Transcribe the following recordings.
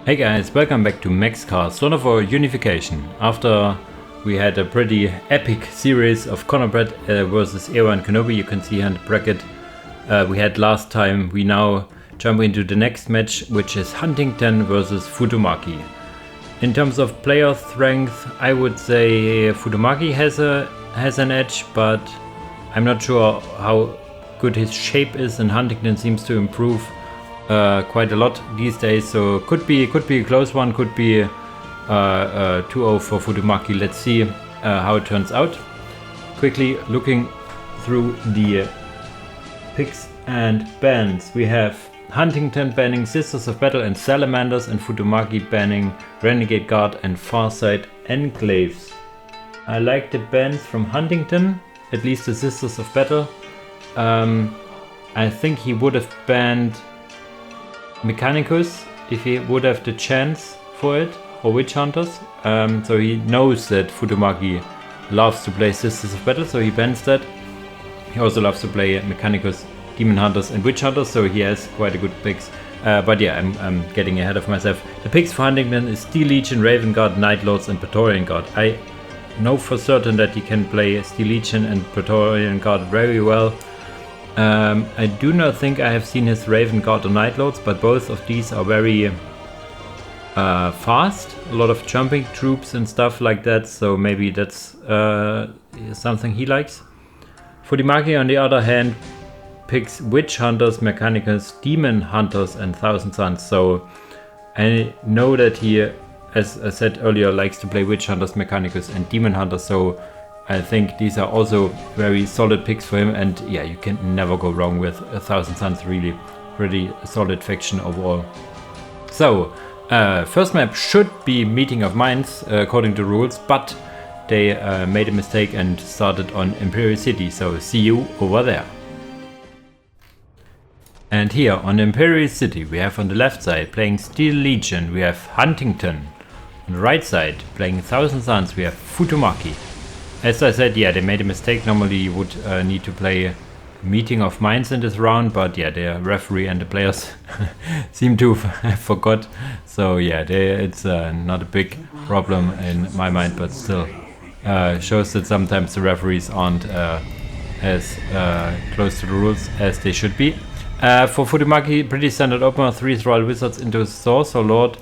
Hey guys, welcome back to Maxcast, son of our Unification. After we had a pretty epic series of Conor Brett versus Ewa and Kenobi, you can see here in the bracket we had last time, we now jump into the next match, which is HUNtington versus Futomaki. In terms of player strength, I would say Futomaki has an edge, but I'm not sure how good his shape is, and HUNtington seems to improve quite a lot these days, so could be a close one, could be 2-0 for Futomaki. Let's see how it turns out. Quickly looking through the picks and bans, we have HUNtington banning Sisters of Battle and Salamanders, and Futomaki banning Renegade Guard and Farsight Enclaves. I like the bans from HUNtington, at least the Sisters of Battle. I think he would have banned Mechanicus if he would have the chance for it, or Witch Hunters. So he knows that Futomaki loves to play Sisters of Battle, so he bans that. He also loves to play Mechanicus, Demon Hunters and Witch Hunters, so he has quite a good picks. But yeah, I'm getting ahead of myself. The picks for HUNtington is Steel Legion, Raven Guard, Night Lords and Praetorian Guard. I know for certain that he can play Steel Legion and Praetorian Guard very well. I do not think I have seen his Raven Guard or Night Lords, but both of these are very fast. A lot of jumping troops and stuff like that, so maybe that's something he likes. Futomaki, on the other hand, picks Witch Hunters, Mechanicus, Demon Hunters and Thousand Suns. So I know that he, as I said earlier, likes to play Witch Hunters, Mechanicus and Demon Hunters, so I think these are also very solid picks for him, and yeah, you can never go wrong with a Thousand Suns. Really pretty solid faction overall. So first map should be Meeting of Minds according to rules, but they made a mistake and started on Imperial City, so see you over there. And here on Imperial City we have on the left side playing Steel Legion, we have HUNtington. On the right side playing Thousand Suns we have Futomaki. As I said, yeah, they made a mistake. Normally you would need to play Meeting of Minds in this round, but yeah, the referee and the players seem to have forgot. So yeah, it's not a big problem in my mind, but still shows that sometimes the referees aren't as close to the rules as they should be. For Futomaki, pretty standard opener, 3 Thrall Wizards into Sorcerer Lord,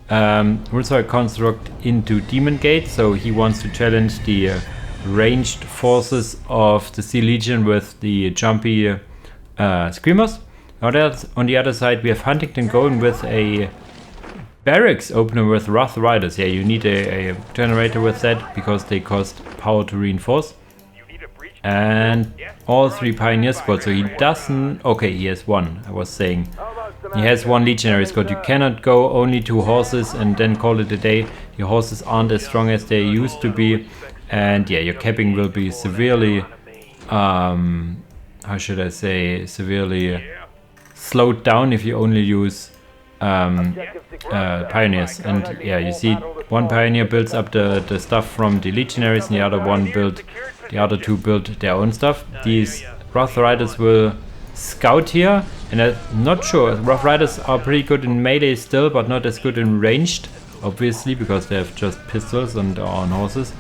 Runesword Construct into Demon Gate, so he wants to challenge the ranged forces of the Steel Legion with the jumpy Screamers. On the other side we have HUNtington going with a barracks opener with Wrath Riders. Yeah, you need a generator with that because they cost power to reinforce. And all 3 Pioneer squads, so he doesn't... Okay, he has 1, I was saying. He has 1 Legionary squad. You cannot go only 2 horses and then call it a day. Your horses aren't as strong as they used to be. And yeah, your capping will be severely, how should I say, severely slowed down if you only use pioneers. And yeah, you see 1 pioneer builds up the stuff from the legionaries, and the other 2 build their own stuff. These Wrath Riders will scout here, and I'm not sure. Wrath Riders are pretty good in melee still, but not as good in ranged, obviously, because they have just pistols and are on horses.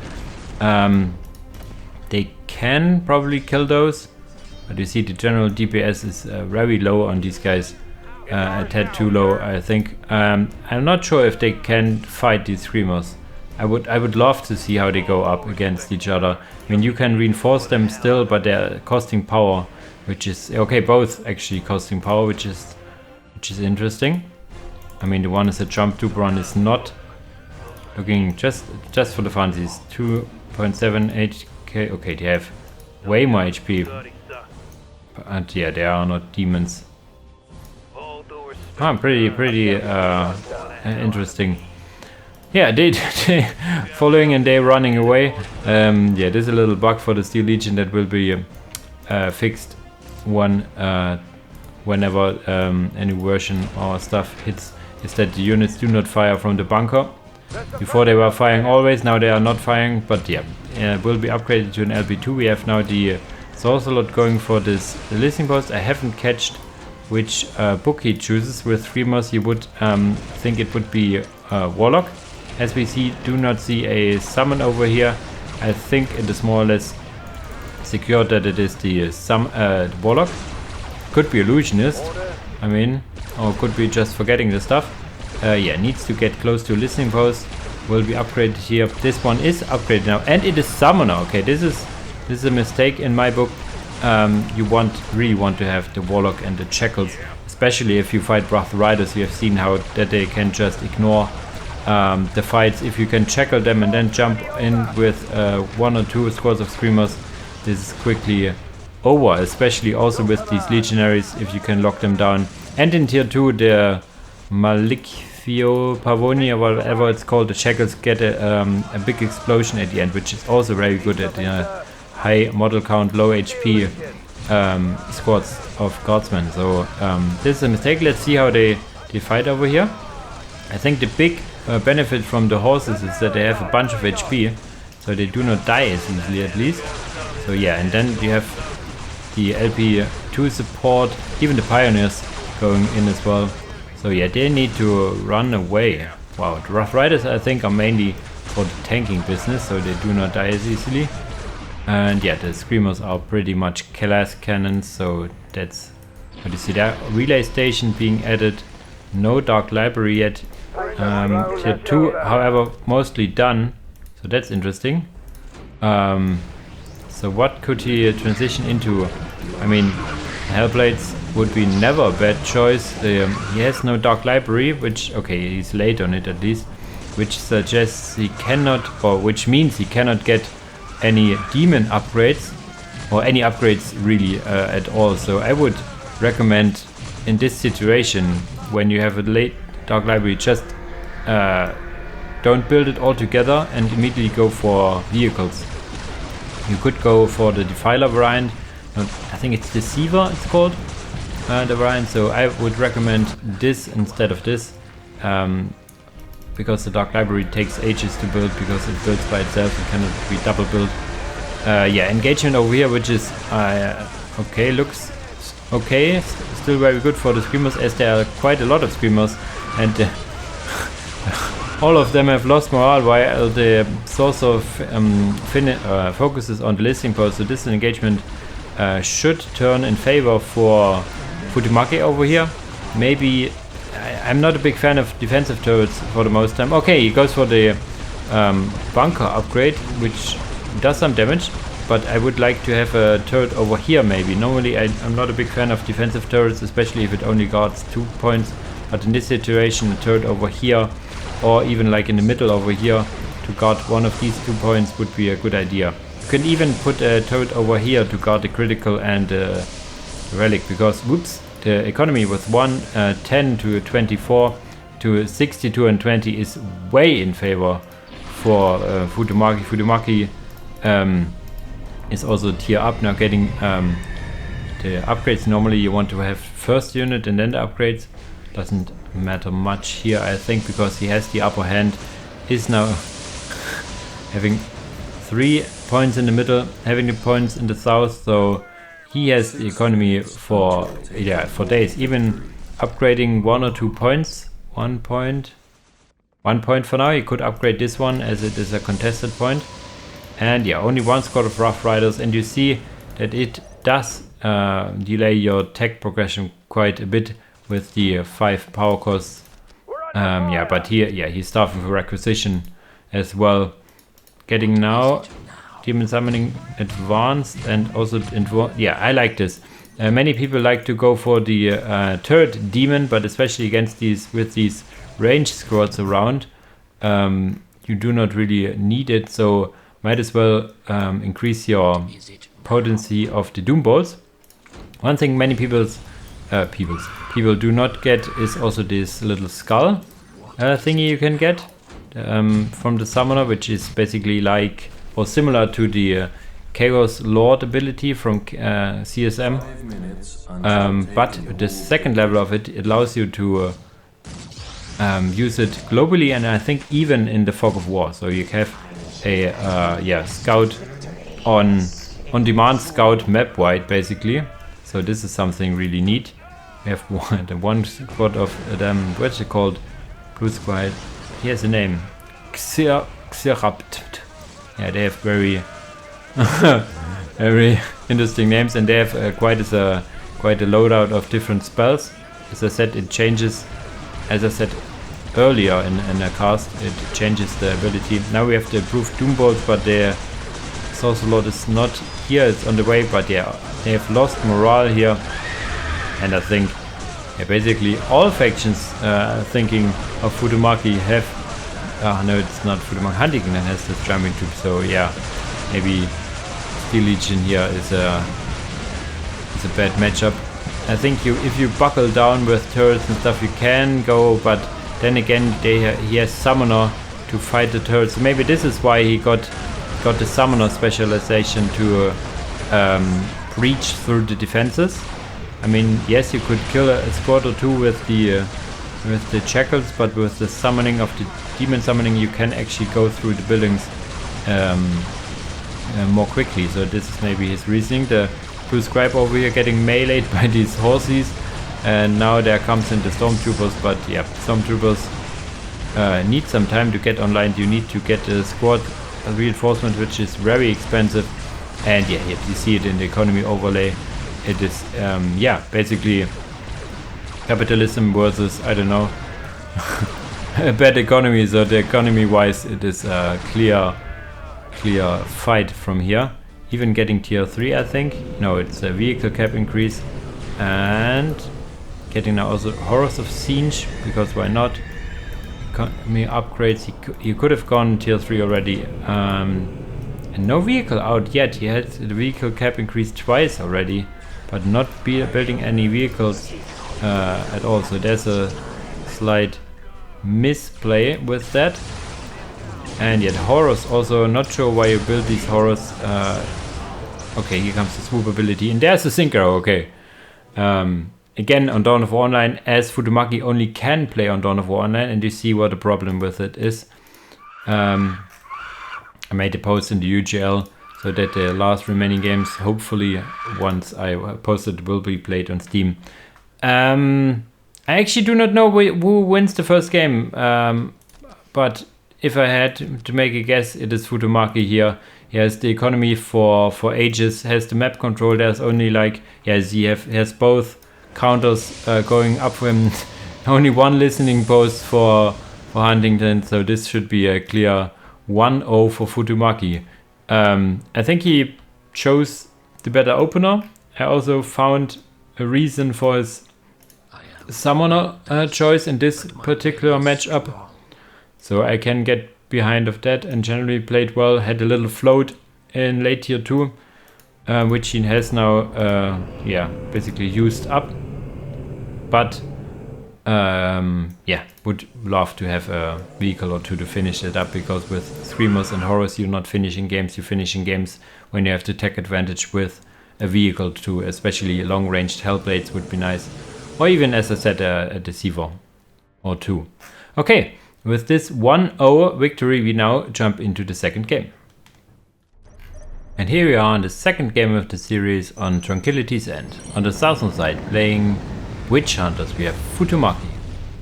They can probably kill those, but you see the general DPS is very low on these guys, a tad too low, I think. I'm not sure if they can fight these Screamers. I would love to see how they go up against each other. I mean, you can reinforce them still, but they're costing power, which is okay. Both actually costing power, which is interesting. I mean, the one is a jump, the one is not. Looking just for the funsies, 2.7 HK. Okay, they have way more HP, and yeah, they are not demons. Pretty interesting. Yeah, they following and they running away. Yeah, there's a little bug for the Steel Legion that will be fixed whenever any version or stuff hits. Is that the units do not fire from the bunker. Before they were firing always, now they are not firing, but yeah, will be upgraded to an LB2. We have now the Sorcerer Lord going for this listening post. I haven't catched which book he chooses. With Freemos, you would think it would be Warlock. As we do not see a summon over here. I think it is more or less secured that it is the Warlock. Could be Illusionist, I mean, or could be just forgetting the stuff. Yeah, needs to get close to listening post. Will be upgraded here. This one is upgraded now, and it is Summoner. Okay, this is a mistake in my book. You really want to have the Warlock and the Shackles, especially if you fight Wrath Riders. You have seen how that they can just ignore the fights. If you can shackle them and then jump in with 1 or 2 scores of Screamers, this is quickly over, especially also with these Legionaries, if you can lock them down. And in tier 2, the Malicfio Pavoni, or whatever it's called, the Shackles get a big explosion at the end, which is also very good at high model count, low HP squads of Guardsmen. So this is a mistake. Let's see how they fight over here. I think the big benefit from the horses is that they have a bunch of HP, so they do not die as easily, at least. So yeah, and then you have the LP2 support, even the Pioneers going in as well. So yeah, they need to run away. Wow, the Rough Riders I think are mainly for the tanking business, so they do not die as easily. And yeah, the Screamers are pretty much Class Cannons, so that's what you see there. Relay Station being added, no Dark Library yet. Tier 2, however, mostly done, so that's interesting. So what could he transition into? I mean, Hellblades would be never a bad choice. He has no Dark Library, which, okay, he's late on it at least, which suggests he cannot, or which means he cannot get any demon upgrades, or any upgrades really at all. So I would recommend in this situation, when you have a late Dark Library, just don't build it all together and immediately go for vehicles. You could go for the Defiler variant. I think it's Deceiver it's called, the variant. So I would recommend this instead of this, because the Dark Library takes ages to build, because it builds by itself and cannot be double built. Yeah, engagement over here, which is okay, looks okay, still very good for the Screamers, as there are quite a lot of Screamers, and all of them have lost morale while the source of focuses on the listening post. So this engagement should turn in favor for Futomaki over here. Maybe I'm not a big fan of defensive turrets for the most time. Okay, he goes for the bunker upgrade, which does some damage, but I would like to have a turret over here maybe. Normally I'm not a big fan of defensive turrets, especially if it only guards 2 points, but in this situation a turret over here, or even like in the middle over here, to guard one of these 2 points would be a good idea. You can even put a turret over here to guard the critical and relic, because whoops, the economy with 10 to 24 to 62 and 20 is way in favor for Futomaki. Futomaki is also tier up now, getting the upgrades. Normally you want to have first unit and then the upgrades. Doesn't matter much here, I think, because he has the upper hand. Is now having 3 points in the middle, having the points in the south, so he has the economy for days. Even upgrading 1 or 2 points, 1 point for now. He could upgrade this one as it is a contested point. And yeah, only 1 squad of Rough Riders, and you see that it does delay your tech progression quite a bit with the 5 power costs. Yeah, but here, yeah, he's starting for requisition as well. Getting now Demon Summoning Advanced, and also yeah, I like this. Many people like to go for the turret demon, but especially against with these range squads around, you do not really need it. So might as well increase your potency of the Doom Bolts. One thing many people do not get is also this little skull thingy you can get from the summoner, which is basically like, or similar to the Chaos Lord ability from CSM, but the second level of it allows you to use it globally, and I think even in the Fog of War. So you have a scout on demand scout map wide basically. So this is something really neat. We have one squad of them, what's it called? Blue squad. He has a name. Xerapt. Yeah, they have very very interesting names, and they have quite a loadout of different spells. As I said, it changes. As I said earlier in the cast, it changes the ability. Now we have the improved Doom Bolt, but the Sorcerer Lord is not here. It's on the way, but yeah, they have lost morale here, and I think basically all factions thinking of Futomaki have. No, it's not Futomaki. HUNtington has this jumping tube, so yeah, maybe Steel Legion here is a bad matchup. I think if you buckle down with turrets and stuff, you can go, but then again, he has Summoner to fight the turrets. So maybe this is why he got the Summoner specialization to breach through the defenses. I mean, yes, you could kill a squad or two with the shackles, but with the summoning of the demon summoning, you can actually go through the buildings more quickly. So this is maybe his reasoning. The blue scribe over here getting meleeed by these horses, and now there comes in the stormtroopers. But yeah, stormtroopers need some time to get online. You need to get a squad reinforcement, which is very expensive. And yeah, you see it in the economy overlay. It is basically capitalism versus, I don't know, a bad economy. So the economy wise, it is a clear fight from here. Even getting tier 3, I think. No, it's a vehicle cap increase, and getting now also Horrors of Siege, because why not? Economy upgrades. He could have gone tier 3 already. And no vehicle out yet. He had the vehicle cap increased twice already, but not building any vehicles at all. So there's a slight misplay with that. And yet Horrors also, not sure why you build these Horrors. Okay, here comes the swoop ability, and there's the Synchro. Okay. Again, on Dawn of War Online, as Futomaki only can play on Dawn of War Online, and you see what the problem with it is. I made a post in the UGL so that the last remaining games, hopefully once I post it, will be played on Steam. I actually do not know who wins the first game, but if I had to make a guess, it is Futomaki here. He has the economy for ages, has the map control. There's only like, yes, he has both counters going up for him. Only one listening post for HUNtington, so this should be a clear 1-0 for Futomaki. I think he chose the better opener. I also found a reason for his summoner choice in this particular matchup, so I can get behind of that, and generally played well. Had a little float in late tier 2, which he has now basically used up, but would love to have a vehicle or two to finish it up, because with Screamers and Horrors you're not finishing games, you're finishing games when you have the tech advantage with a vehicle too, especially long-ranged Hellblades would be nice, or even, as I said, a Deceiver or two. Okay, with this 1-0 victory we now jump into the second game. And here we are in the second game of the series on Tranquility's End. On the southern side playing Witch Hunters we have Futomaki.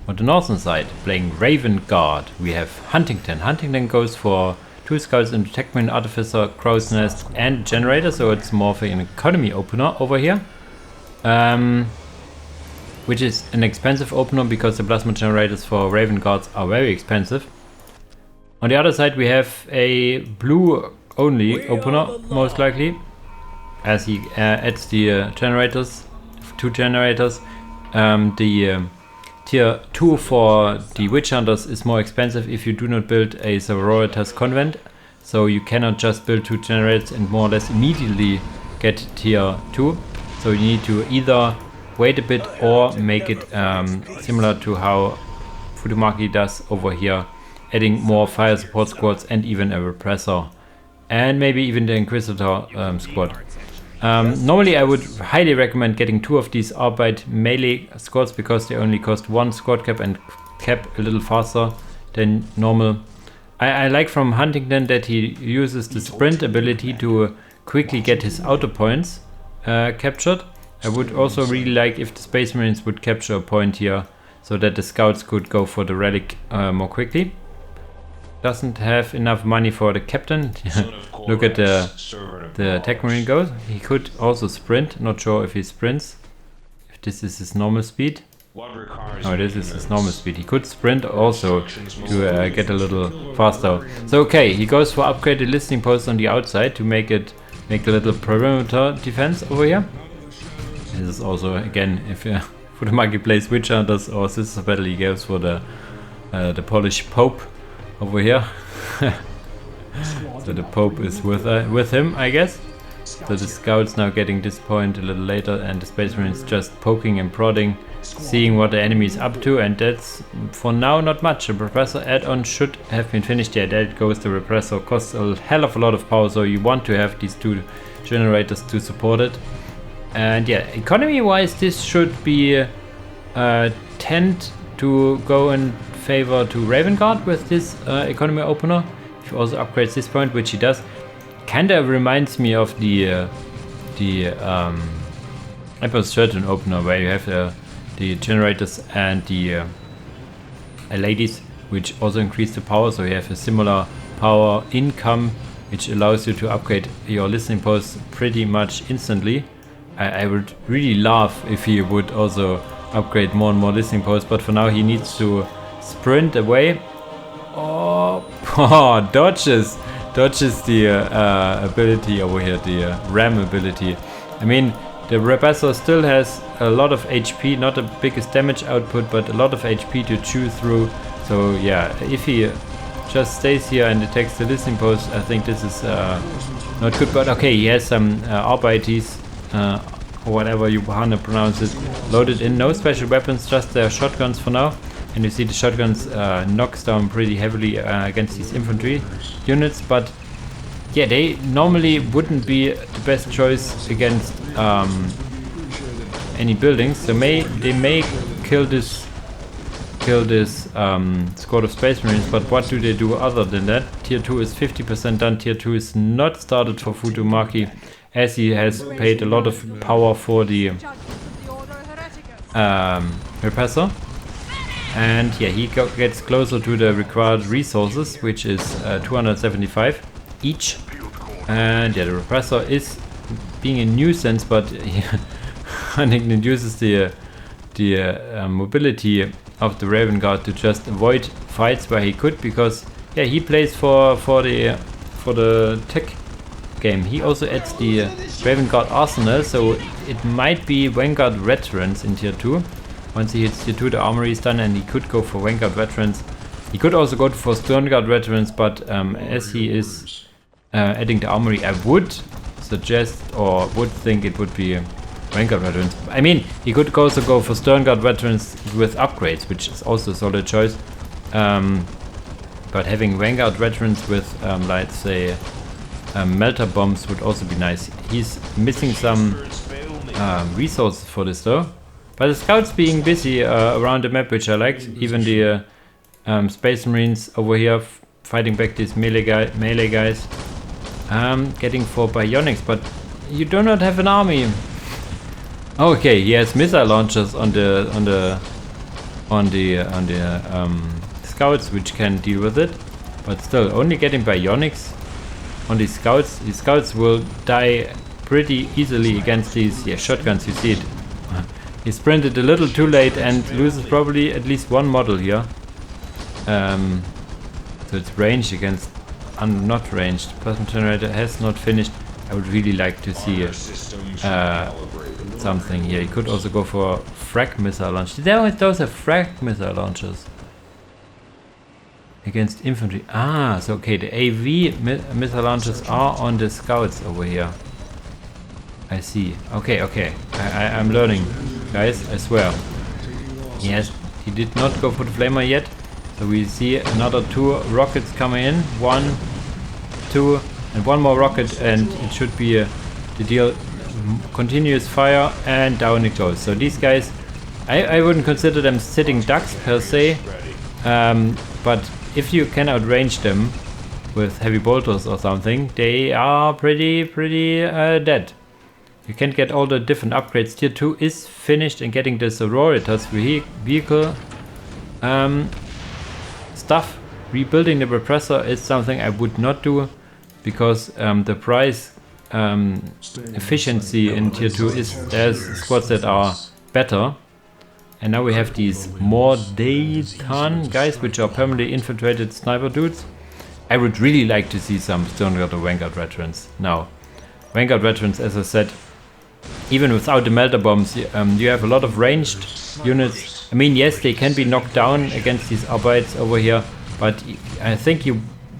On the northern side playing Raven Guard we have HUNtington. HUNtington goes for 2 scouts and Techman, Artificer, Crow's Nest and Generator, so it's more of an economy opener over here. Which is an expensive opener because the plasma generators for Raven Guards are very expensive. On the other side we have a blue only opener, most likely, as he adds the generators, 2 generators. The tier 2 for the Witch Hunters is more expensive if you do not build a Sororitas Convent, so you cannot just build 2 generators and more or less immediately get tier 2. So you need to either wait a bit or make it similar to how Futomaki does over here, adding more fire support squads and even a repressor, and maybe even the Inquisitor squad. Normally I would highly recommend getting 2 of these Arbeit melee squads, because they only cost 1 squad cap and cap a little faster than normal. I like from HUNtington that he uses the sprint ability to quickly get his auto points captured. I would also really like if the Space Marines would capture a point here, so that the scouts could go for the relic more quickly. Doesn't have enough money for the captain. Look at the tech marine goes. He could also sprint. Not sure if he sprints. If this is his normal speed. Oh, this is his normal speed. He could sprint also to get a little faster. So okay, he goes for upgraded listening posts on the outside to make a little perimeter defense over here. This is also again, if Futomaki plays Witch Hunters or Sister Battle, he goes for the Polish Pope over here. So the Pope is with him, I guess. So the scouts now getting this point a little later, and the Space Marines just poking and prodding, seeing what the enemy is up to, and that's for now not much. The repressor add-on should have been finished. Yeah, there it goes. The repressor costs a hell of a lot of power, so you want to have these two generators to support it. And yeah, economy-wise, this should be tend to go in favor to Raven Guard with this economy opener. If he also upgrades this point, which he does, kinda reminds me of the Emperor's Certain opener, where you have the generators and the ladies, which also increase the power. So you have a similar power income, which allows you to upgrade your listening posts pretty much instantly. I would really love if he would also upgrade more and more listening posts, but for now he needs to sprint away. Oh, dodges the ability over here, the ram ability. I mean, the repressor still has a lot of HP, not the biggest damage output, but a lot of HP to chew through. So yeah, if he just stays here and attacks the listening post, I think this is not good. But okay, he has some RBITs, or whatever you want to pronounce it, loaded in. No special weapons, just their shotguns for now. And you see the shotguns knocks down pretty heavily against these infantry units, but yeah, they normally wouldn't be the best choice against any buildings. So they may kill this squad of Space Marines, but what do they do other than that? Tier 2 is 50% done. Tier 2 is not started for Futomaki, as he has paid a lot of power for the repressor. And yeah, he gets closer to the required resources, which is 275 each. And yeah, the repressor is being a nuisance, but Huntington uses the mobility of the Raven Guard to just avoid fights where he could, because yeah, he plays for the tech game. He also adds the Raven Guard arsenal, so it might be Vanguard veterans in tier 2. Once he hits tier 2, the armory is done, and he could go for Vanguard veterans. He could also go for Stern Guard veterans, but as he is adding the armory, I would suggest or would think it would be Vanguard veterans. I mean, he could also go for Stern Guard veterans with upgrades, which is also a solid choice. But having Vanguard veterans with, let's say, melter bombs would also be nice. He's missing some resources for this though. But the scouts being busy around the map, which I liked. Even the Space Marines over here fighting back these melee guys. Getting for bionics, but you do not have an army. Okay, he has missile launchers on the scouts, which can deal with it. But still, only getting bionics on these scouts. These scouts will die pretty easily against these shotguns. You see it. He sprinted a little too late and loses probably at least one model here. So it's ranged against not ranged. Plasma generator has not finished. I would really like to see something here. He could also go for frag missile launch. Those are frag missile launchers against infantry. Ah, so okay, the AV missile launchers are on the scouts over here. I see. Okay. I'm learning, guys, I swear. Yes, he did not go for the flamer yet. So we see another 2 rockets coming in. 1, 2, and 1 more rocket, and it should be the deal. Continuous fire, and down it goes. So these guys, I wouldn't consider them sitting ducks per se, but if you can outrange them with heavy bolters or something, they are pretty dead. You can get all the different upgrades. Tier 2 is finished and getting the sororitas vehicle stuff. Rebuilding the repressor is something I would not do because the price efficiency in tier 2 is there's squads that are better. And now we have these more Dayton guys, which are permanently infiltrated sniper dudes. I would really like to see some Stoneguard or Vanguard veterans now. Vanguard veterans, as I said, even without the melter bombs, you have a lot of ranged units. I mean, yes, they can be knocked down against these Arbeits over here, but I think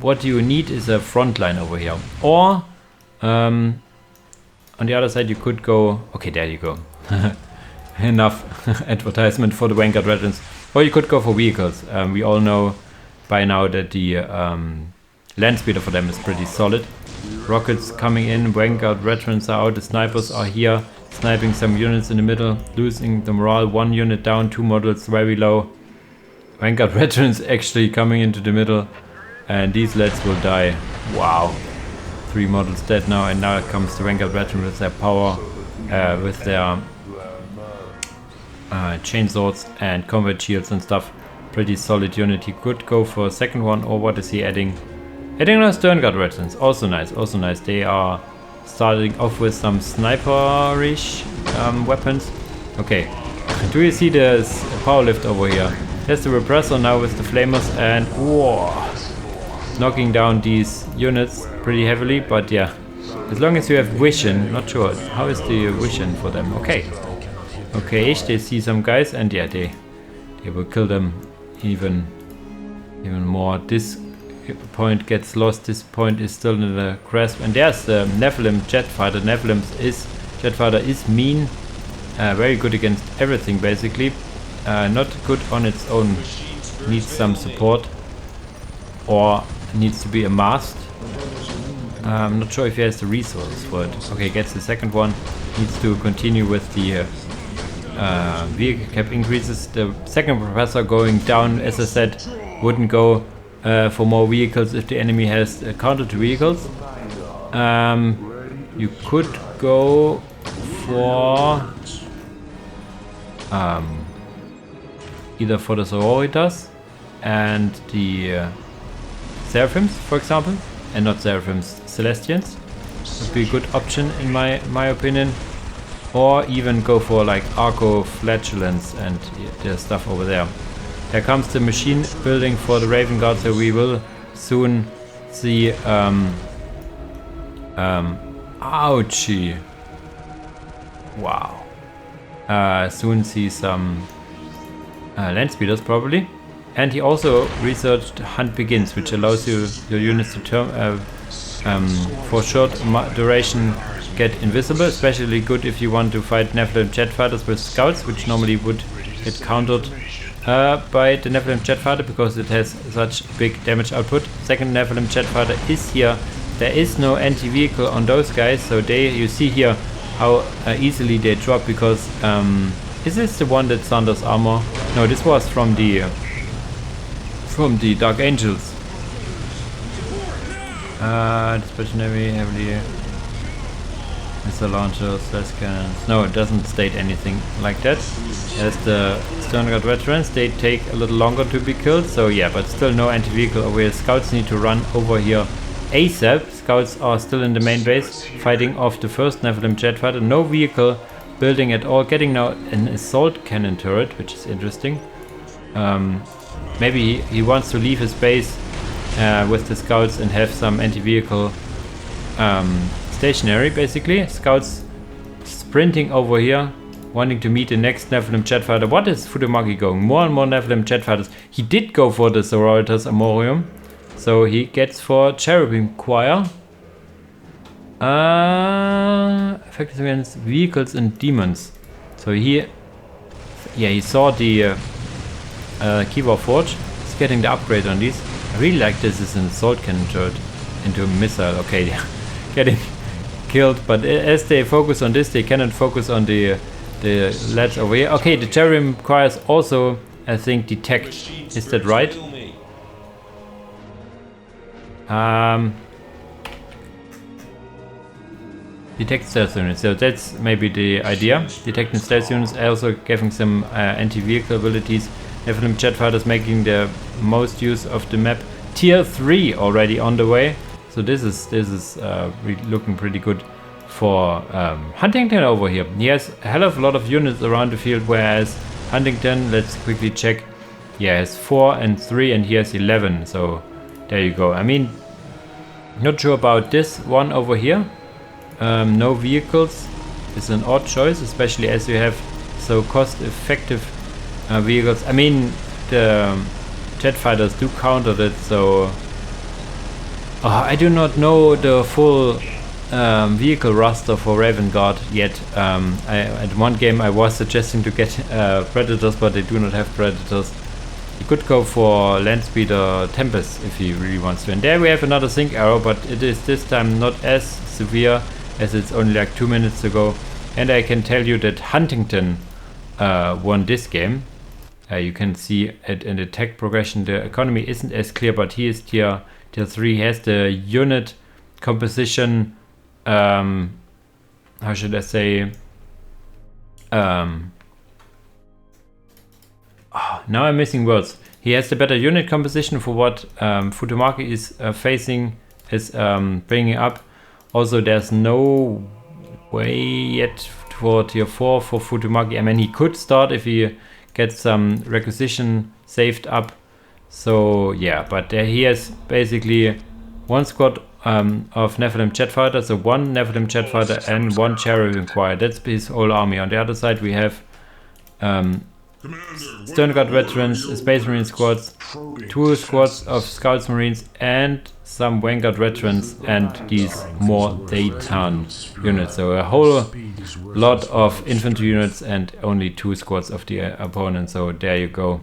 what you need is a front line over here. Or on the other side, you could go. Okay, there you go. Enough advertisement for the Vanguard veterans. Or you could go for vehicles. We all know by now that the land speeder for them is pretty solid. Rockets coming in, Vanguard veterans are out, the snipers are here, sniping some units in the middle, losing the morale, 1 unit down, 2 models very low. Vanguard veterans actually coming into the middle, and these lads will die. Wow. 3 models dead now, and now comes the Vanguard veteran with their power, with their chainswords and combat shields and stuff. Pretty solid unit. He could go for a second one, or what is he adding? Adding those Sternguard veterans, also nice, also nice. They are starting off with some sniperish weapons. Okay, do you see the power lift over here? There's the repressor now with the flamers, and whoa, knocking down these units pretty heavily. But yeah, as long as you have vision, not sure how is the vision for them. Okay, okay, they see some guys, and yeah, they will kill them even more. This point gets lost. This point is still in the grasp, and there's the Nephilim jet fighter. Jet fighter is mean, very good against everything basically. Not good on its own. Needs some support, or needs to be amassed. I'm not sure if he has the resources for it. Okay, gets the second one. Needs to continue with the vehicle cap increases. The second professor going down, as I said, wouldn't go for more vehicles if the enemy has counter to vehicles. You could go for either for the sororitas and the seraphims, for example, and not seraphims, celestians would be a good option in my opinion. Or even go for like Arco Flatulence and the stuff over there. Here comes the machine building for the Raven Guard, so we will soon see ouchie. Wow. Soon see some land speeders probably. And he also researched Hunt Begins, which allows your units to for short duration get invisible, especially good if you want to fight Nephilim jet fighters with scouts, which normally would get countered by the Nephilim jet fighter because it has such big damage output. Second Nephilim jet fighter is here. There is no anti-vehicle on those guys, so you see here how easily they drop because is this the one that Sanders armor? No, this was from the Dark Angels. Dispatchinary heavily missile launchers, less cannons. No, it doesn't state anything like that. As the Sternguard veterans, they take a little longer to be killed, so yeah, but still no anti-vehicle over here. Scouts need to run over here ASAP. Scouts are still in the main base, fighting off the first Nephilim jet fighter. No vehicle building at all. Getting now an assault cannon turret, which is interesting. Maybe he wants to leave his base with the scouts and have some anti-vehicle stationary, basically. Scouts sprinting over here, wanting to meet the next Nephilim jet fighter. What is Futomaki going? More and more Nephilim jet fighters. He did go for the Sororitas Amorium, so he gets for Cherubim Choir. Effective against vehicles and demons. So he saw the Kiva Forge. He's getting the upgrade on these. I really like this as an assault cannon turret into a missile. Okay, getting killed, but as they focus on this, they cannot focus on the lads over here. Okay, the Cherubim Choirs also, I think, detect. Is that right? Detect stealth units, so that's maybe the idea. Detecting stealth units, also giving some anti-vehicle abilities. Nephilim jet fighters making the most use of the map. Tier 3 already on the way, so this is looking pretty good for Huntington over here. He has a hell of a lot of units around the field, whereas Huntington, let's quickly check, yeah, has 4 and 3 and he has 11, so there you go. I mean, not sure about this one over here. No vehicles is an odd choice, especially as you have so cost-effective vehicles. I mean, the jet fighters do counter that, so I do not know the full vehicle roster for Raven Guard yet. At one game I was suggesting to get Predators, but they do not have Predators. He could go for Land Speeder Tempest if he really wants to. And there we have another Sync Arrow, but it is this time not as severe as it's only like 2 minutes ago. And I can tell you that Huntington won this game. You can see it in the tech progression. The economy isn't as clear, but he is tier 3. He has the unit composition, how should I say, now I'm missing words. He has the better unit composition for what Futomaki is facing, is bringing up. Also, there's no way yet for tier 4 for Futomaki. I mean, he could start if he gets some requisition saved up. So yeah, but he has basically one squad of Nephilim jet fighters, so one Nephilim jet fighter and one Cherub Inquirer. That's his whole army. On the other side we have Stern Guard veterans, Space Marine squads, 2 squads of Scouts Marines and some Vanguard veterans and these more Dayton units. So a whole lot of infantry units and only 2 squads of the opponent. So there you go.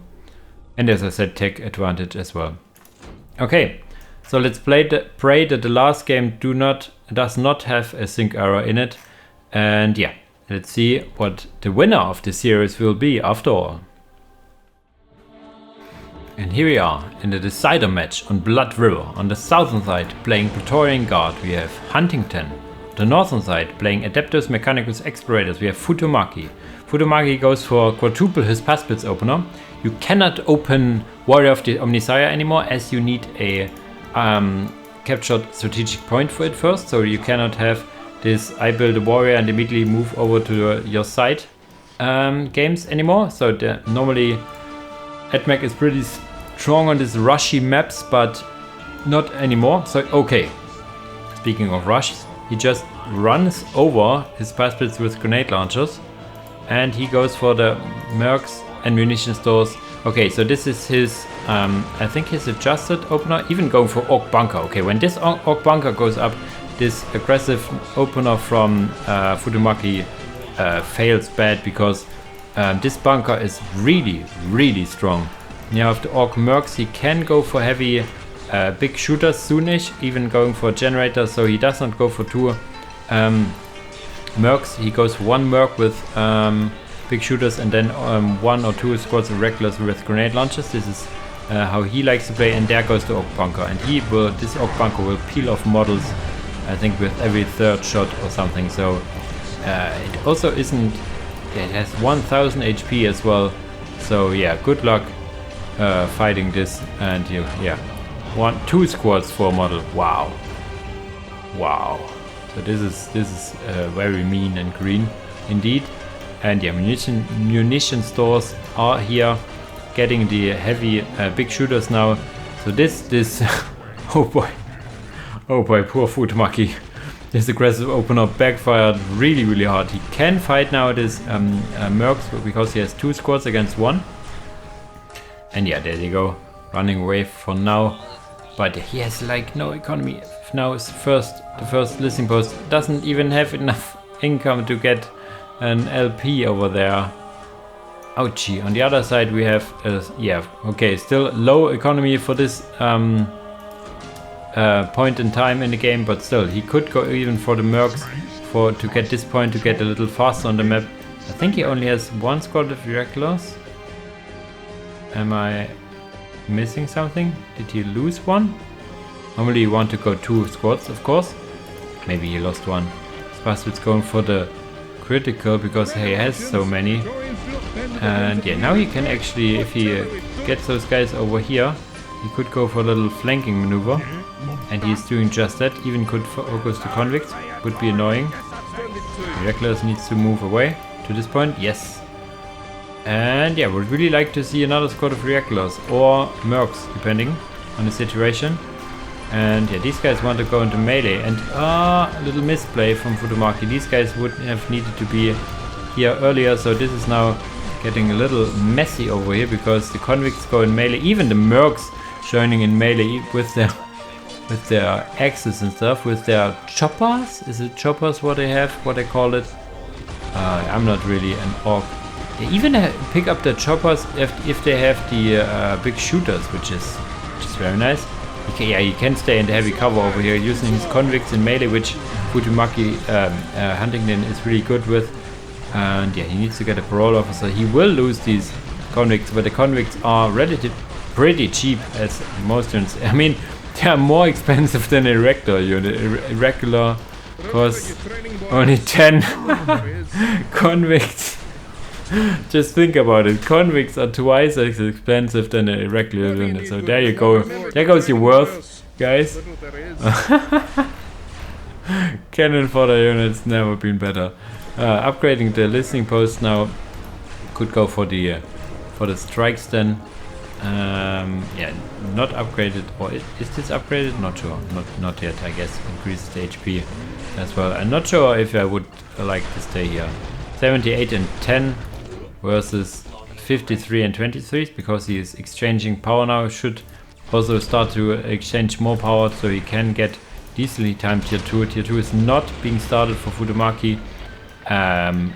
And as I said, tech advantage as well. Okay, so let's pray that the last game does not have a sync error in it. And yeah, let's see what the winner of the series will be after all. And here we are in the decider match on Blood River. On the southern side playing Praetorian Guard we have Huntington. On the northern side playing Adeptus Mechanicus Explorators we have Futomaki. Futomaki goes for quadruple his Paspits opener. You cannot open Warrior of the Omnisire anymore as you need a captured strategic point for it first. So you cannot have this I build a warrior and immediately move over to your side games anymore. So normally AdMech is pretty strong on these rushy maps, but not anymore. So okay, speaking of rushes, he just runs over his Paspits with grenade launchers and he goes for the mercs and munition stores. Okay, so this is his I think his adjusted opener, even going for Orc Bunker. Okay, when this Orc Bunker goes up, this aggressive opener from Futomaki fails bad, because this bunker is really strong. Now with the Orc Mercs he can go for heavy big shooters soonish, even going for a generator, so he does not go for 2 Mercs. He goes for 1 Merc with big shooters and then 1 or 2 squads of regulars with grenade launchers. This is how he likes to play, and there goes the Orc Bunker, and this Orc Bunker will peel off models I think with every 3rd shot or something. So it also isn't, it has 1000 HP as well, so yeah, good luck fighting this. And yeah, 2 squads for a model. Wow. So this is very mean and green indeed. And yeah, munition stores are here, getting the heavy big shooters now. So this oh boy, poor Futomaki. This aggressive opener backfired really hard. He can fight now this mercs because he has 2 squads against 1. And yeah, there you go, running away for now. But he has like no economy. Now is the first listing post doesn't even have enough income to get an LP over there. Ouchie. On the other side we have yeah, okay, still low economy for this point in time in the game, but still he could go even for the mercs to get this point, to get a little faster on the map. I think he only has 1 squad of regulars. Am I missing something? Did he lose 1? Normally you want to go 2 squads, of course. Maybe he lost 1. Bastard's going for the critical because he has so many. And yeah, now he can actually, if he gets those guys over here, he could go for a little flanking maneuver. And he's doing just that. Even could focus the convicts. Would be annoying. Reckless needs to move away to this point. Yes. And yeah, would really like to see another squad of reactors or mercs, depending on the situation. And yeah, these guys want to go into melee. And a little misplay from Futomaki. These guys would have needed to be here earlier. So this is now getting a little messy over here because the convicts go in melee. Even the mercs joining in melee with their axes and stuff, with their choppers. Is it choppers what they have? What they call it? I'm not really an orc. They even pick up the choppers if they have the big shooters, which is very nice. He can stay in the heavy cover over here using his convicts in melee, which Futomaki Huntington is really good with. And yeah, he needs to get a parole officer. He will lose these convicts, but the convicts are relatively pretty cheap as most units. I mean, they are more expensive than a regular unit. A regular costs only 10 convicts. Just think about it. Convicts are twice as expensive than a regular unit. So there you go. There goes your worth, guys. Cannon fodder units never been better. Upgrading the listening post now. Could go for the strikes then. Yeah, not upgraded, or is this upgraded? Not sure, not yet. I guess increases the HP as well. I'm not sure if I would like to stay here. 78 and 10 versus 53 and 23 because he is exchanging power now. Should also start to exchange more power so he can get decently timed tier 2. Tier 2 is not being started for Futomaki.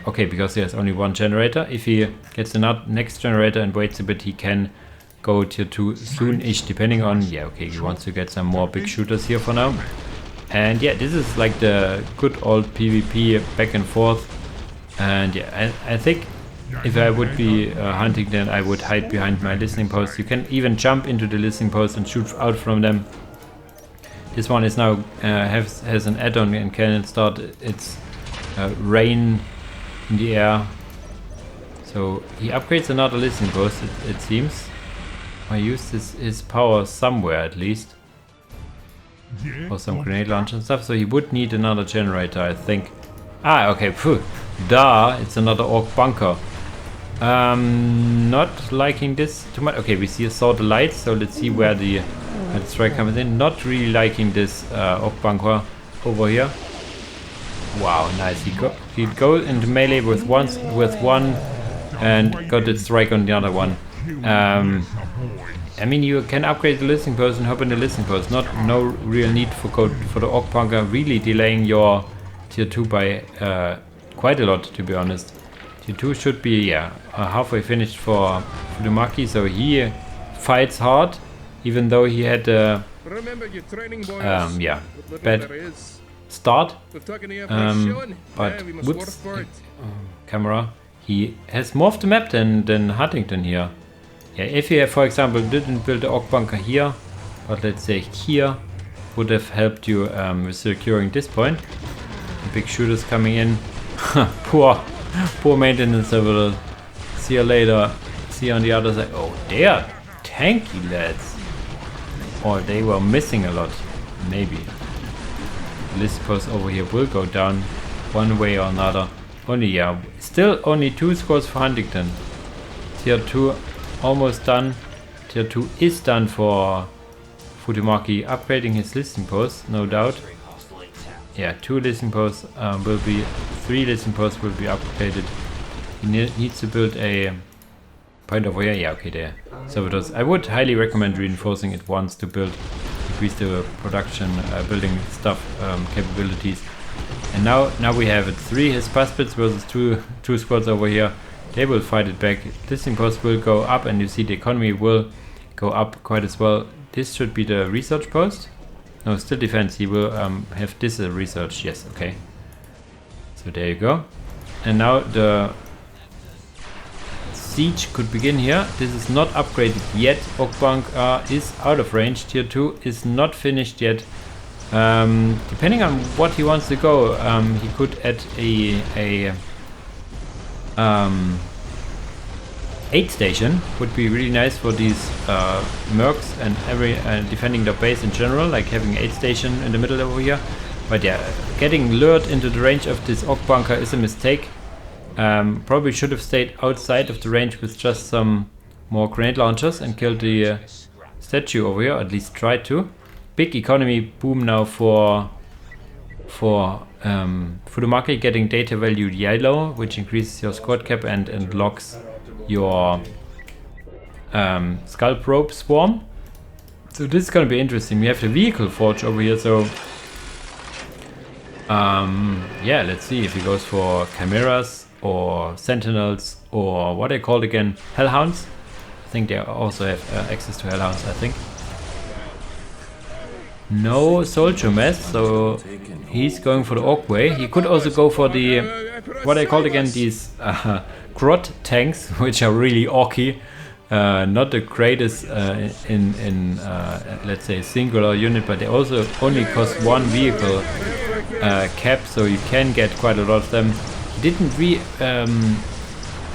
Okay, because he has only one generator. If he gets the next generator and waits a bit, he can go tier 2 soon-ish, depending on... Yeah, okay, he wants to get some more big shooters here for now. And yeah, this is like the good old PvP back and forth. And yeah, I think if I would be hunting, then I would hide behind my listening post. You can even jump into the listening post and shoot out from them. This one is now has an add-on and can start its rain in the air. So he upgrades another listening post, it seems. I used his power somewhere at least. Or some grenade launcher and stuff. So he would need another generator, I think. Ah, okay. Phew. Da, it's another orc bunker. Not liking this too much. Okay, we saw the lights, so let's see where the strike comes in. Not really liking this orc bunker over here. Wow, nice. He'd go into melee with one and got the strike on the other one. I mean, you can upgrade the listening post and hop in the listening post. No real need for the orc bunker, really delaying your tier 2 by quite a lot, to be honest. Tier 2 should be halfway finished for Futomaki, so he fights hard, even though he had a bad start. But whoops, camera. He has morphed the map than Huntington here. Yeah, if he, for example, didn't build the orc bunker here, but let's say here, would have helped you with securing this point. The big shooters coming in. poor maintenance level. See you later. See you on the other side. Oh, they are tanky lads. Or they were missing a lot. Maybe. The list post over here will go down one way or another. Still only 2 scores for Huntington. Tier 2 almost done. Tier 2 is done for Futomaki, upgrading his listening posts, no doubt. Yeah, 2 listening posts will be 3 listening posts will be upgraded. He needs to build a point over here. Yeah, okay, there. Servitors. I would highly recommend reinforcing it once to increase the production building stuff capabilities. And now we have it. 3 Hispaspits versus 2 squads over here. They will fight it back. Listening post will go up, and you see the economy will go up quite as well. This should be the research post. No, still defense. He will have this research. Yes, okay. So there you go. And now the siege could begin here. This is not upgraded yet. Orc bunker is out of range. Tier 2 is not finished yet. Depending on what he wants to go, he could add a aid station. Would be really nice for these mercs and every defending the base in general, like having aid station in the middle over here. But yeah, getting lured into the range of this Orc bunker is a mistake. Probably should have stayed outside of the range with just some more grenade launchers and killed the statue over here, at least tried to. Big economy boom now for Futomaki, getting data value yellow, which increases your squad cap and unlocks your skull probe swarm. So this is gonna be interesting. We have the vehicle forge over here, so yeah, let's see if he goes for chimeras or sentinels or what they called again, hellhounds. I think they also have access to hellhounds, I think. No soldier mess, so he's going for the Orc way. He could also go for the, what I called again, these grot tanks, which are really orky. Not the greatest in let's say singular unit, but they also only cost one vehicle cap, so you can get quite a lot of them. He didn't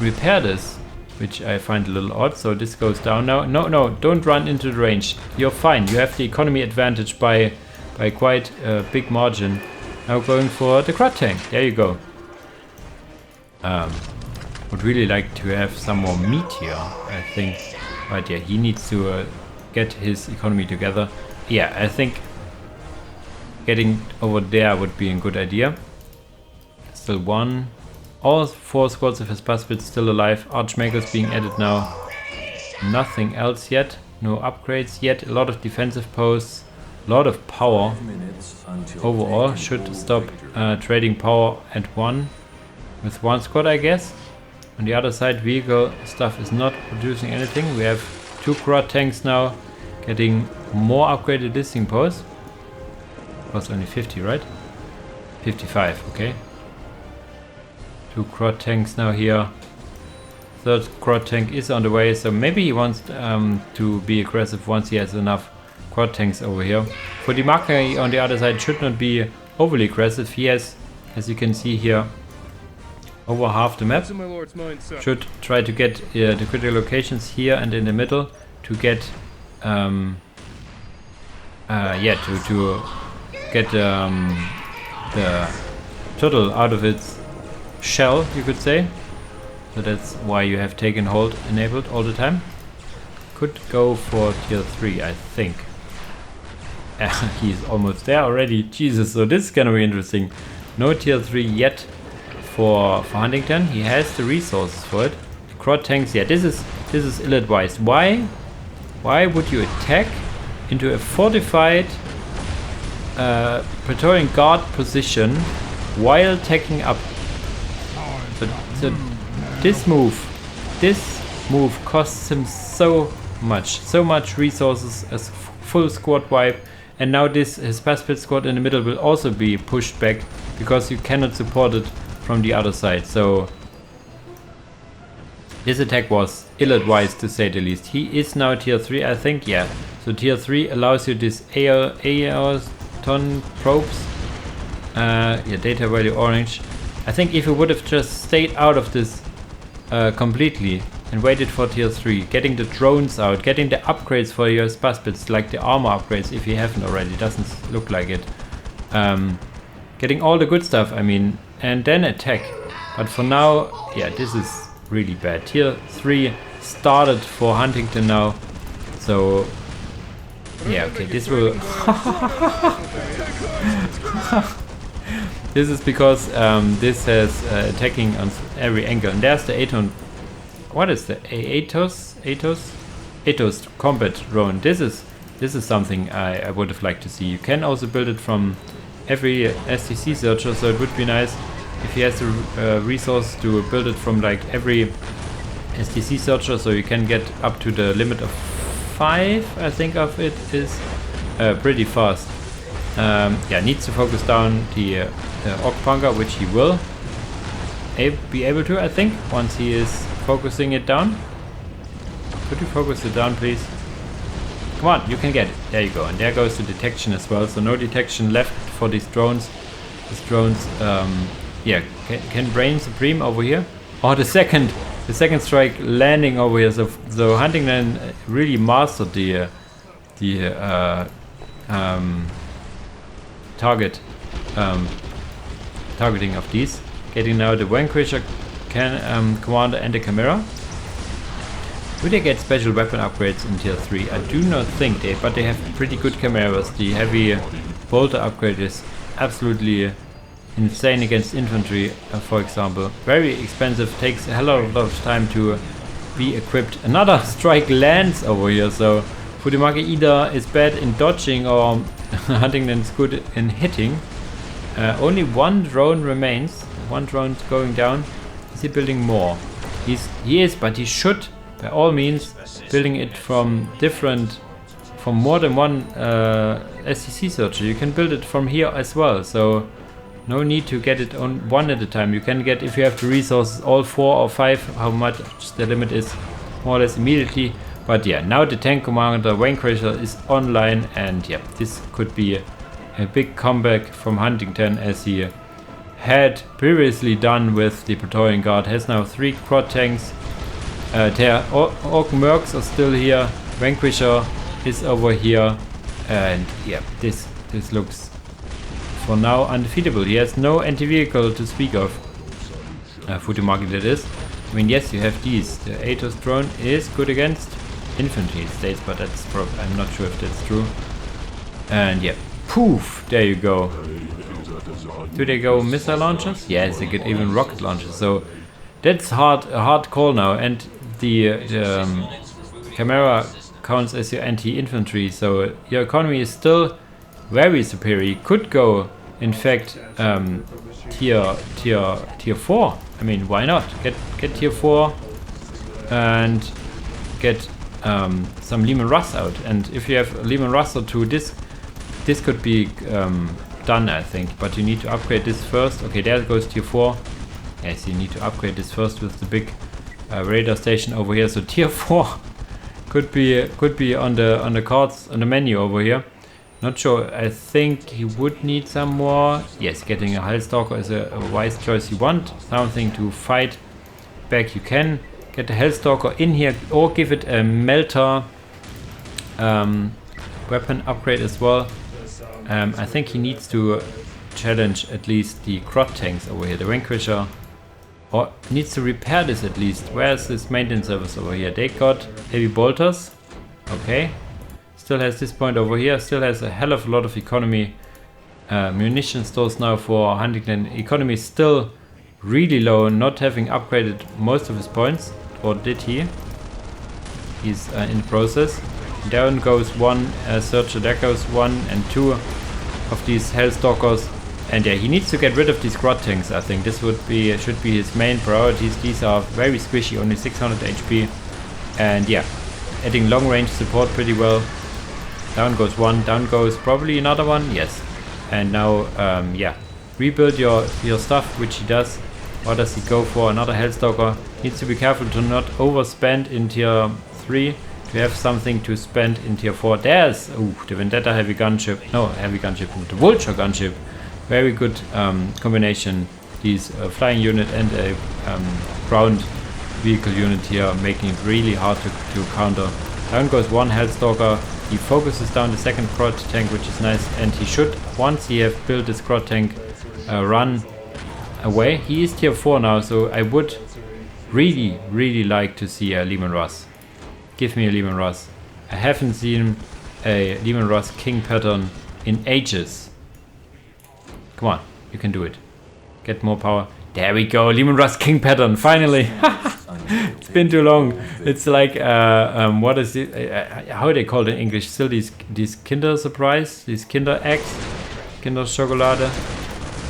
repair this, which I find a little odd, so this goes down now. No, don't run into the range. You're fine. You have the economy advantage by quite a big margin. Now going for the Grot tank. There you go. Would really like to have some more meat here, I think. But yeah, he needs to get his economy together. Yeah, I think getting over there would be a good idea. Still one. All 4 squads of his Buzzbits still alive. Archmakers being added now. Nothing else yet. No upgrades yet. A lot of defensive posts. A lot of power. Overall, should stop trading power at 1. With 1 squad, I guess. On the other side, vehicle stuff is not producing anything. We have 2 Grot tanks now. Getting more upgraded listing posts. Was only 50, right? 55, okay. 2 Grot tanks now here. 3rd Grot tank is on the way, so maybe he wants to be aggressive once he has enough Grot tanks over here. Futomaki on the other side should not be overly aggressive. He has, as you can see here, over half the map. Should try to get the critical locations here and in the middle to get to get the turtle out of its shell, you could say. So that's why you have taken hold enabled all the time. Could go for tier 3, I think. He's almost there already. Jesus, so this is gonna be interesting. No tier 3 yet for HUNtington. He has the resources for it. Grot tanks, yeah, this is ill-advised. Why would you attack into a fortified Praetorian Guard position while taking up? So this move costs him so much resources as full squad wipe, and now his Buzzbit squad in the middle will also be pushed back because you cannot support it from the other side. So this attack was ill-advised, to say the least. He is now tier 3, I think, yeah. So tier 3 allows you this ton probes. Yeah, data value orange. I think if you would have just stayed out of this completely and waited for tier 3, getting the drones out, getting the upgrades for your Buzzbits, like the armor upgrades if you haven't already, doesn't look like it. Getting all the good stuff, I mean, and then attack. But for now, yeah, this is really bad. Tier 3 started for HUNtington now, so yeah, okay, this will this is because this has attacking on every angle, and there's the Aton. What is the Atos combat drone? This is something I would have liked to see. You can also build it from every STC searcher, so it would be nice if he has the resource to build it from like every STC searcher, so you can get up to the limit of 5, I think of it is pretty fast. Yeah, needs to focus down the Orc bunker, which he will be able to, I think, once he is focusing it down. Could you focus it down, please? Come on, you can get it. There you go. And there goes the detection as well. So no detection left for these drones. These drones, yeah, can reign supreme over here. Oh, the second strike landing over here. So HUNtington really mastered the targeting of these. Getting now the Vanquisher commander and the Chimera. Do they get special weapon upgrades in tier 3? I do not think they, but they have pretty good chimeras. The heavy bolter upgrade is absolutely insane against infantry, for example. Very expensive, takes a hell of a lot of time to be equipped. Another strike lands over here, so Futomaki either is bad in dodging or HUNtington is good in hitting. Only one drone remains. One drone going down. Is he building more? He is, but he should, by all means, building it from more than one SCC searcher. You can build it from here as well, so no need to get it on one at a time. You can get, if you have the resources, all 4 or 5, how much the limit is, more or less immediately. But yeah, now the tank commander Vanquisher is online, and yeah, this could be a big comeback from HUNtington, as he had previously done with the Praetorian Guard. Has now 3 quad tanks. Their Orc Mercs are still here. Vanquisher is over here, and yeah, this looks for now undefeatable. He has no anti-vehicle to speak of. Futomaki, that is. I mean, yes, you have these. The Atos drone is good against infantry states, but that's probably, I'm not sure if that's true. And yeah, poof, there you go. Do they go missile launchers? Yes, they get even rocket launchers. So that's a hard call now. And the Chimera counts as your anti-infantry, so your economy is still very superior. You could go, in fact, tier 4. I mean, why not? Get tier 4 and get some Lehman Russ out. And if you have Lehman Russ or 2, this could be done, I think. But you need to upgrade this first. Okay, there goes tier 4. Yes, you need to upgrade this first with the big radar station over here. So tier 4 could be on the cards, on the menu over here. Not sure. I think he would need some more. Yes, getting a Hellstalker is a wise choice. You want something to fight back, you can get the Hellstalker in here, or give it a Melter weapon upgrade as well. I think he needs to challenge at least the Crot tanks over here. The Vanquisher, or needs to repair this at least. Where's this maintenance service over here? They got heavy bolters. Okay. Still has this point over here. Still has a hell of a lot of economy. Munition stores now for HUNtington. Economy is still really low, not having upgraded most of his points. Or did he? He's in the process. Down goes one searcher. There goes 1 and 2 of these Hellstalkers. And yeah, he needs to get rid of these Grot tanks, I think. This should be his main priorities. These are very squishy, only 600 HP. And yeah, adding long range support pretty well. Down goes 1, down goes probably another one, yes. And now, yeah, rebuild your stuff, which he does. What does he go for? Another Hellstalker. Needs to be careful to not overspend in tier 3. To have something to spend in tier 4. There's the Vendetta heavy gunship. No, heavy gunship, the Vulture gunship. Very good combination. These flying unit and a ground vehicle unit here, making it really hard to counter. Down goes 1 Hellstalker. He focuses down the second Crot tank, which is nice, and he should, once he have built this Crot tank, run away. He is tier 4 now, so I would really like to see a Lehman Russ. Give me a Lehman Russ. I haven't seen a Lehman Russ King pattern in ages. Come on, you can do it. Get more power. There we go, Lehman Russ King pattern, finally. It's been too long. It's like, what is it? How they call it in English? Still these Kinder Surprise, these Kinder Eggs, Kinder Schokolade.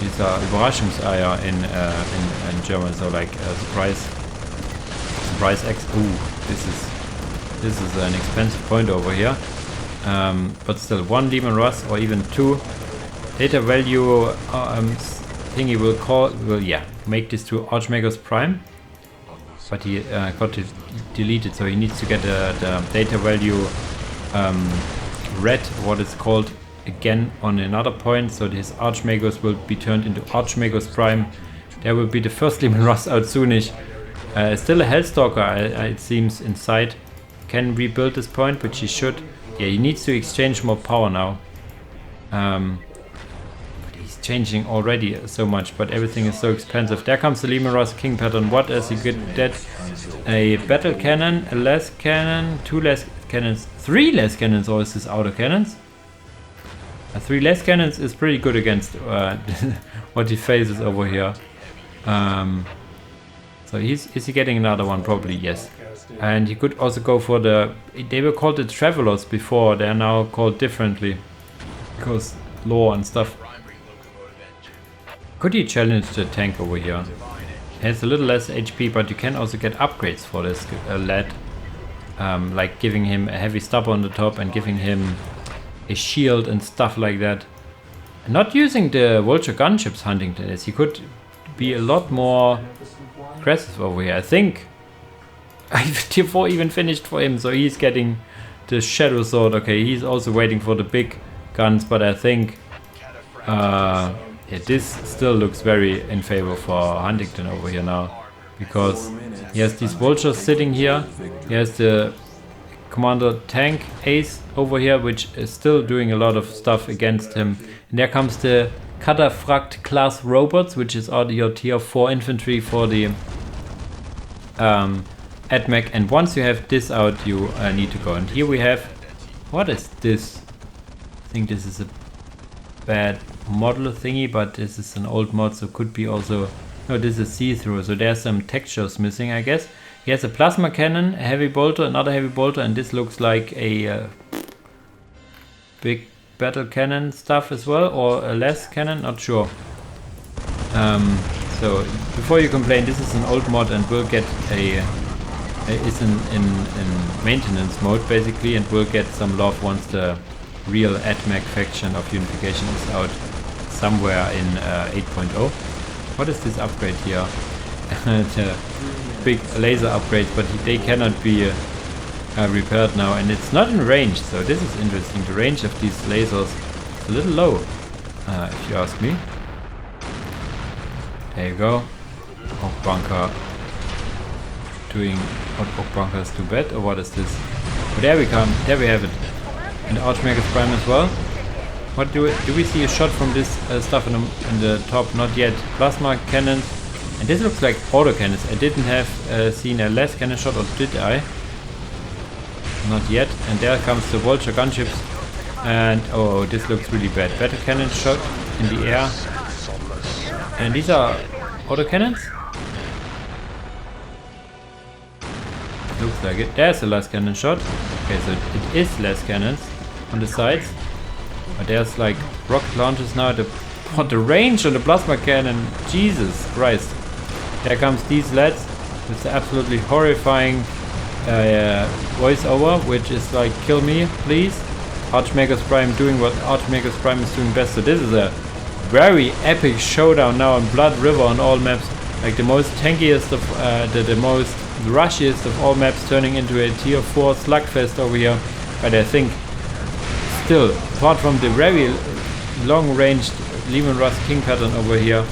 These are Überraschungseier in German, so like surprise eggs. Ooh, this is an expensive point over here. But still, 1 Lehman Russ or even 2 data value thingy will make this to Archmagus Prime. But he got it deleted, so he needs to get the data value red, what it's called, again on another point. So his Archmagos will be turned into Archmagos Prime. There will be the first Leman Russ out soonish. Still a Hellstalker, it seems, inside. Can rebuild this point, which he should. Yeah, he needs to exchange more power now. But he's changing already so much, but everything is so expensive. There comes the Leman Russ King pattern. What does he get? That a battle cannon, a less cannon, 2 less cannons, 3 less cannons, or is this auto cannons? 3 less cannons is pretty good against what he faces over here. So is he getting another one? Probably yes. And he could also go for the, they were called the Travelers before, they are now called differently because lore and stuff. Could he challenge the tank over here? He has a little less HP, but you can also get upgrades for this lad. Like giving him a heavy stubber on the top and giving him a shield and stuff like that. Not using the Vulture gunships Huntington is, he could be a lot more aggressive over here. I think Tier 4 even finished for him, so he's getting the Shadow Sword. Okay, he's also waiting for the big guns, but I think yeah, this still looks very in favor for Huntington over here now, because he has these vultures sitting here. He has the Commander Tank Ace over here, which is still doing a lot of stuff against him. And there comes the Cataphract class robots, which is your Tier 4 infantry for the AdMech. And once you have this out, you need to go. And here we have, what is this? I think this is a bad model thingy, but this is an old mod, so could be also, no, this is see-through, so there's some textures missing, I guess. He has a plasma cannon, a heavy bolter, another heavy bolter, and this looks like a big battle cannon stuff as well, or a less cannon, not sure. So before you complain, this is an old mod and will get a is in maintenance mode basically, and will get some love once the real AdMech faction of Unification is out somewhere in 8.0. What is this upgrade here? The big laser upgrades, but they cannot be repaired now, and it's not in range, so this is interesting. The range of these lasers is a little low, if you ask me. There you go. Oak bunker doing what Oak bunker is too bad, or what is this? Oh, there we come, there we have it. And the Archmagos Prime as well. What do we see a shot from this stuff in the top? Not yet. Plasma cannons, and this looks like auto cannons. I didn't have seen a less cannon shot, or did I? Not yet. And there comes the Vulture gunships, and oh, this looks really bad. Battle cannon shot in the air, and these are auto cannons. Looks like it. There's the last cannon shot. Okay, so it is less cannons on the sides, but there's like rocket launchers now. The range on the plasma cannon, Jesus Christ! There comes these lads with the absolutely horrifying voiceover, which is like, kill me please. Archmagos Prime doing what Archmagos Prime is doing best. So this is a very epic showdown now on Blood River on all maps, like the most tankiest of the most rushiest of all maps, turning into a tier 4 slugfest over here. But I think still, apart from the very long-ranged Leman Russ King pattern over here,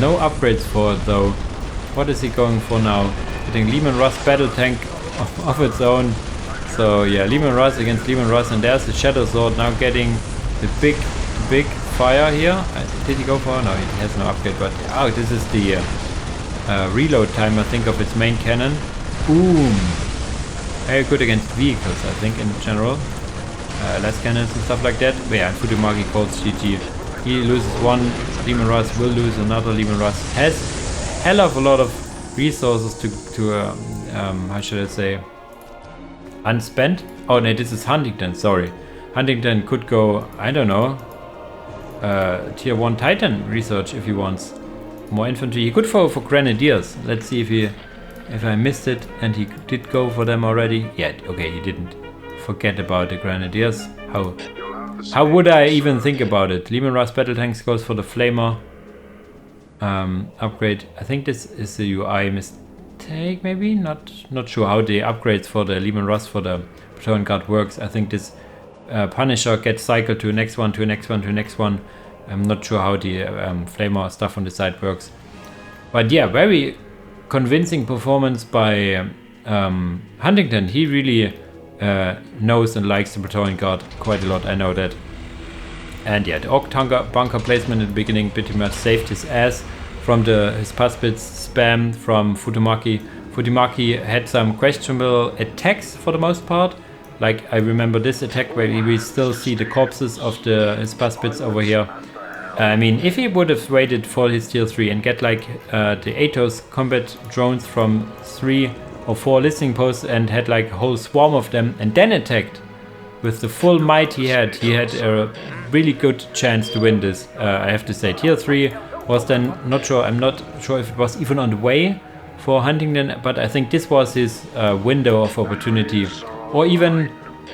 no upgrades for it though. What is he going for now? Getting Leman Russ battle tank of its own. So yeah, Leman Russ against Leman Russ, and there's the Shadow Sword now getting the big fire here. Did he go for? No, he has no upgrade, but oh, this is the reload time, I think, of its main cannon. Boom! Very good against vehicles, I think, in general. Less cannons and stuff like that. But yeah, Futomaki calls GG. He loses one Leman Russ, will lose another Leman Russ. Has hell of a lot of resources to how should I say, unspent. Oh no, this is Huntington, sorry. Huntington could go, I don't know, tier 1 Titan research if he wants. More infantry. He could go for Grenadiers. Let's see if I missed it and he did go for them already. Yeah, okay, he didn't. Forget about the Grenadiers. How would I even think about it? Leman Russ Battle Tanks goes for the Flamer upgrade. I think this is the UI take maybe? Not sure how the upgrades for the Lehman Russ for the Praetorian Guard works. I think this Punisher gets cycled to next one, to next one, to next one. I'm not sure how the Flamer stuff on the side works. But yeah, very convincing performance by HUNtington. He really knows and likes the Praetorian Guard quite a lot, I know that. And yeah, the Orc bunker placement in the beginning pretty much saved his ass from his Paspits spam from Futomaki. Futomaki had some questionable attacks for the most part. Like, I remember this attack where we still see the corpses of his Paspits over here. I mean, if he would have waited for his tier 3 and get like the Atos combat drones from 3 or 4 listening posts and had like a whole swarm of them and then attacked with the full might he had a really good chance to win this. I have to say, tier 3 was then I'm not sure if it was even on the way for HUNtington, but I think this was his window of opportunity. Or even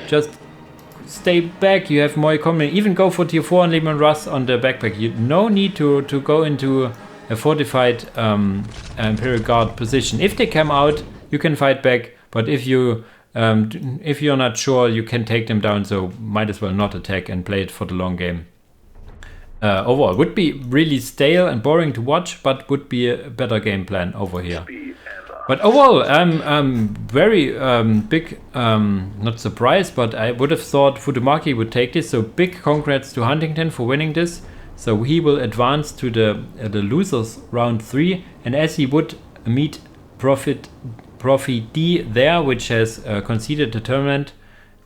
just stay back, you have more economy, even go for tier 4 and Lehman Russ on the backpack. You no need to go into a fortified Imperial Guard position. If they come out, you can fight back, but if you're not sure, you can take them down, so might as well not attack and play it for the long game. Overall, would be really stale and boring to watch, but would be a better game plan over here. But overall, I'm very big, not surprised, but I would have thought Futomaki would take this, so big congrats to HUNtington for winning this. So he will advance to the losers round 3, and as he would meet Prophet D there, which has conceded the tournament,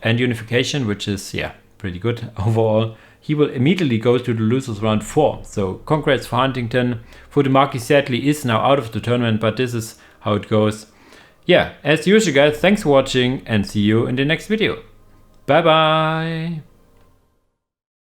and Unification, which is, yeah, pretty good overall. He will immediately go to the losers round 4. So congrats for HUNtington. Futomaki sadly is now out of the tournament, but this is how it goes. Yeah, as usual guys, thanks for watching and see you in the next video. Bye bye!